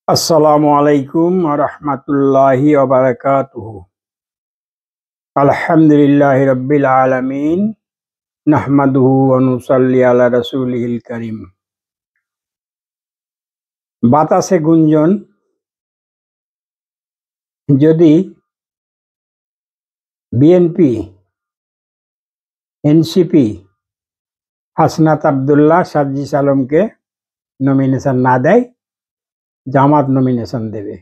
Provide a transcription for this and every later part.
আসসালামু আলাইকুম রহমতুল্লাহি ওবারাকাতুহু। আলহামদুলিল্লাহি রাব্বিল আলামিন, নাহমাদুহু ওয়া নুসাল্লি আলা রাসূলিহিল কারীম। বাতাসে গুঞ্জন, যদি বিএনপি, এনসিপি হাসনাত আব্দুল্লাহ, সার্জিস আলমকে নমিনেশন না দেয়, জামাত নমিনেশন দেবে।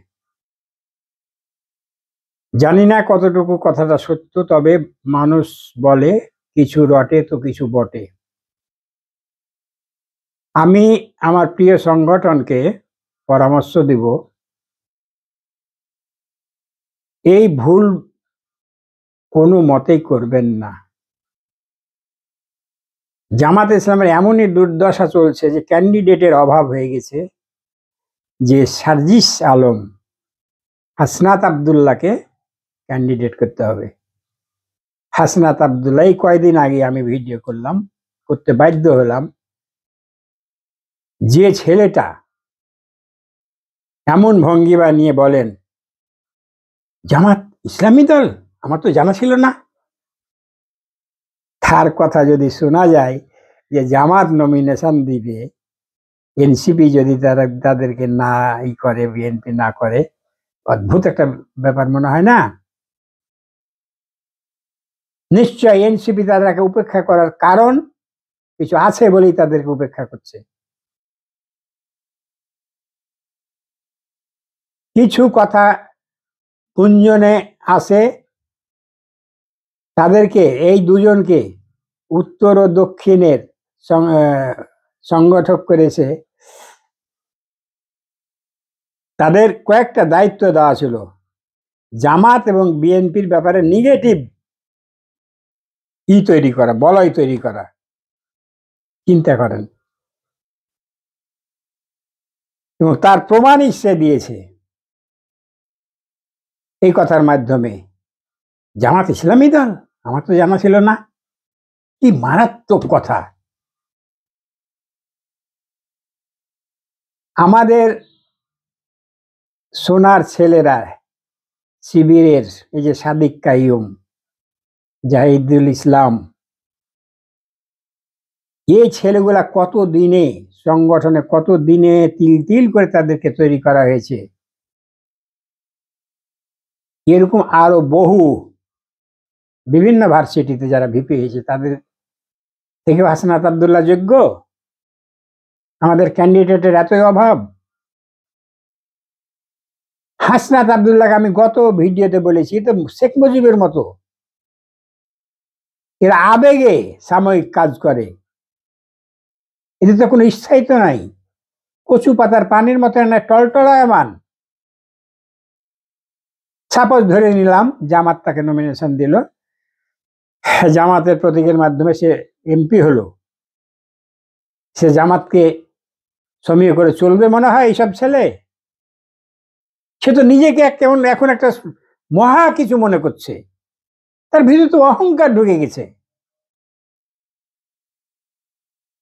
জানি না কতটুকু কথাটা সত্য, তবে মানুষ বলে কিছু রটে তো কিছু বটে। আমি আমার প্রিয় সংগঠনকে পরামর্শ দিব, এই ভুল কোনো মতেই করবেন না। জামাত ইসলামের এমনই দুর্দশা চলছে যে ক্যান্ডিডেটের অভাব হয়ে গেছে, যে সার্জিস আলম, হাসনাত আব্দুল্লাহকে ক্যান্ডিডেট করতে হবে। হাসনাত আব্দুল্লাহ এই কয়দিন আগে আমি ভিডিও করতে বাধ্য হলাম, যে ছেলেটা এমন ভঙ্গিমা নিয়ে বলেন জামাত ইসলামী দল, আমার তো জানা ছিল না। তার কথা যদি শোনা যায় যে জামাত নমিনেশন দিবে, এনসিপি যদি তাদেরকে না করে, বিএনপি না করে, অদ্ভুত একটা ব্যাপার মনে হয় না? নিশ্চয় এনসিপি তাদেরকে উপেক্ষা করার কারণ কিছু আছে বলেই তাদেরকে উপেক্ষা করছে। কিছু কথা গুঞ্জনে আছে, তাদেরকে, এই দুজনকে উত্তর ও দক্ষিণের সংগঠক করেছে। তাদের কয়েকটা দায়িত্ব দেওয়া ছিল, জামাত এবং বিএনপির ব্যাপারে নেগেটিভ তৈরি করা, বলয় তৈরি করা। চিন্তা করেন, এবং তার প্রমাণই সে দিয়েছে এই কথার মাধ্যমে। জামাত ইসলামী দল, আমার তো জানা ছিল না। কি মারাত্মক কথা! আমাদের সোনার ছেলেরা, শিবিরের এই যে সাদিক কাইয়ুম, জাহিদুল ইসলাম, এই ছেলেগুলা কত দিনে সংগঠনে, কত দিনে তিল তিল করে তাদেরকে তৈরি করা হয়েছে। এরকম আরো বহু বিভিন্ন ভার্সিটিতে যারা ভিপি হয়েছে, তাদের থেকে হাসনাত আব্দুল্লাহ যোগ্য? আমাদের ক্যান্ডিডেটের এতই অভাব? হাসনাত আব্দুল্লাহকে আমি গত ভিডিওতে বলেছি, তো শেখ মুজিবের মতো এরা আবেগে সাময়িক কাজ করে, এদের তো কোনো স্থায়িত্ব নাই। কচু পাতার পানির মতো না, টলটলায়মান। সাপোজ ধরে নিলাম জামাত তাকে নমিনেশন দিল, জামাতের প্রতীকের মাধ্যমে সে এমপি হলো, সে জামাতকে সমীহ করে চলবে মনে হয় এইসব ছেলে? সে তো নিজেকে কেমন এখন একটা মহা কিছু মনে করছে, তার ভিতরে তো অহংকার ঢুকে গেছে।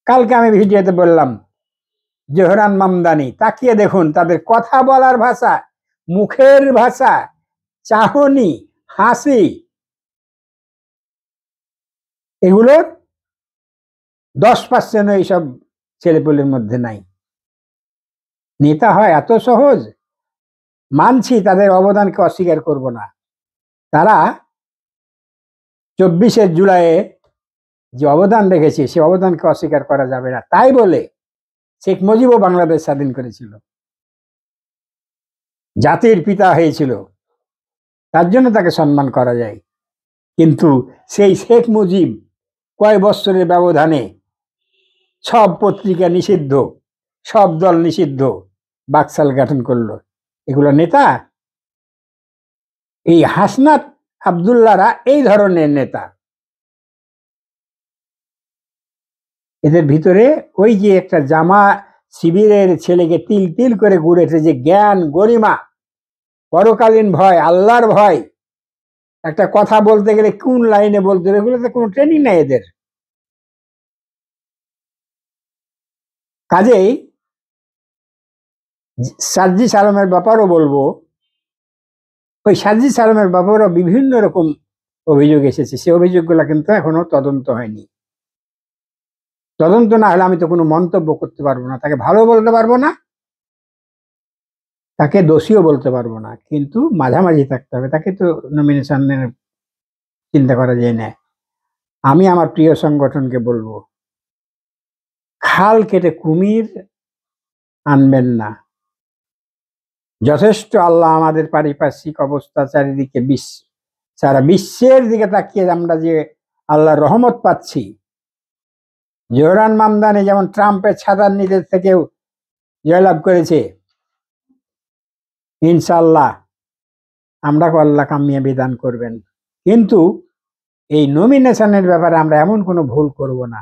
কালকে আমি ভিডিওতে বললাম, জোহরান মামদানি, তাকিয়ে দেখুন তাদের কথা বলার ভাষা, মুখের ভাষা, চাহনি, হাসি, এগুলোর 10% এইসব ছেলেপুলের মধ্যে নাই। নেতা হয় এত সহজ? মানছি তাদের অবদানকে অস্বীকার করব না। তারা 24শে জুলাইয়ে যে অবদান রেখেছে, সে অবদানকে অস্বীকার করা যাবে না। তাই বলে শেখ মুজিবও বাংলাদেশ স্বাধীন করেছিল, জাতির পিতা হয়েছিল, তার জন্য তাকে সম্মান করা যায়। কিন্তু সেই শেখ মুজিব কয় বছরের ব্যবধানে সব পত্রিকা নিষিদ্ধ, সব দল নিষিদ্ধ, বাকশাল গঠন করলো। এগুলো নেতা? এই হাসনাত আব্দুল্লাহরা এই ধরনের নেতা। এদের ভিতরে ওই যে একটা জামা শিবিরের ছেলেকে তিল তিল করে ঘুরেছে, যে জ্ঞান, গরিমা, পরকালীন ভয়, আল্লাহর ভয়, একটা কথা বলতে গেলে কোন লাইনে বলতে হবে, এগুলোতে কোনো ট্রেনিং নেই এদের। কাজেই সার্জিস আলমের ব্যাপারও বলবো। ওই সার্জিস আলমের ব্যাপারও বিভিন্ন রকম অভিযোগ এসেছে, সে অভিযোগগুলো কিন্তু এখনো তদন্ত হয়নি। তদন্ত না হলে আমি তো কোনো মন্তব্য করতে পারবো না, তাকে ভালো বলতে পারবো না, তাকে দোষীও বলতে পারবো না, কিন্তু মাঝামাঝি থাকতে হবে। তাকে তো নমিনেশনের চিন্তা করা যায় না। আমি আমার প্রিয় সংগঠনকে বলবো, খাল কেটে কুমির আনবেন না। যথেষ্ট আল্লাহ আমাদের পারিপার্শ্বিক অবস্থা, চারিদিকে সারা বিশ্বের দিকে তাকিয়ে আমরা যে আল্লাহর রহমত পাচ্ছি। জোহরান মামদানি যেমন ট্রাম্পের ছাতার নিচের থেকেও জয়লাভ করেছে, ইনশাআল্লাহ আমরা আল্লাহ কামিয়ে বিধান করবেন। কিন্তু এই নমিনেশনের ব্যাপারে আমরা এমন কোনো ভুল করব না।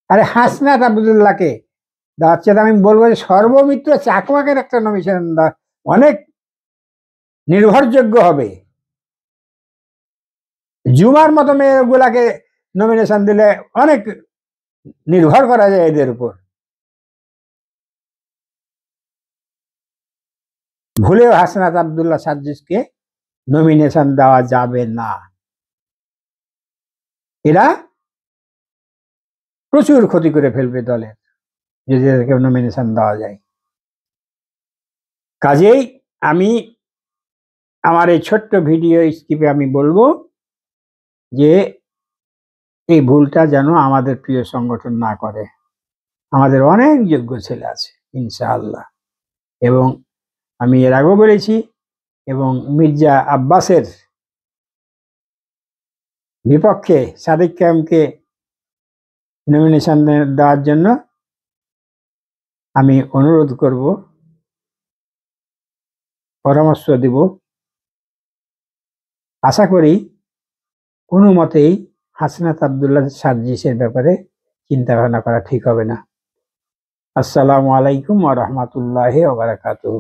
আরে হাসনাত আবদুল্লাহকে দেওয়াচ্ছে, আমি বলবো যে সর্বমিত্র চাকমাকের একটা নমিনেশন অনেক নির্ভরযোগ্য হবে। জুমার মতো মেয়েগুলাকে নমিনেশন দিলে অনেক নির্ভর করা যায় এদের উপর। ভুলেও হাসনাত আবদুল্লাহ সার্জিসকে নমিনেশন দেওয়া যাবে না। এরা প্রচুর ক্ষতি করে ফেলবে দলের যদি এদেরকে নমিনেশন দেওয়া যায়। কাজেই আমি আমার এই ছোট্ট ভিডিও স্ক্রিপে আমি বলবো যে এই ভুলটা যেন আমাদের প্রিয় সংগঠন না করে। আমাদের অনেক যোগ্য ছেলে আছে ইনশাআল্লাহ, এবং আমি এর আগেও বলেছি, এবং মির্জা আব্বাসের বিপক্ষে সাদিক কায়েমকে নমিনেশন দেওয়ার জন্য আমি অনুরোধ করব, পরামর্শ দিব। আশা করি কোনো মতেই হাসনাত আবদুল্লাহ সার্জিসের ব্যাপারে চিন্তা ভাবনা করা ঠিক হবে না। আসসালামু আলাইকুম ওয়া রাহমাতুল্লাহি ওয়া বারাকাতুহু।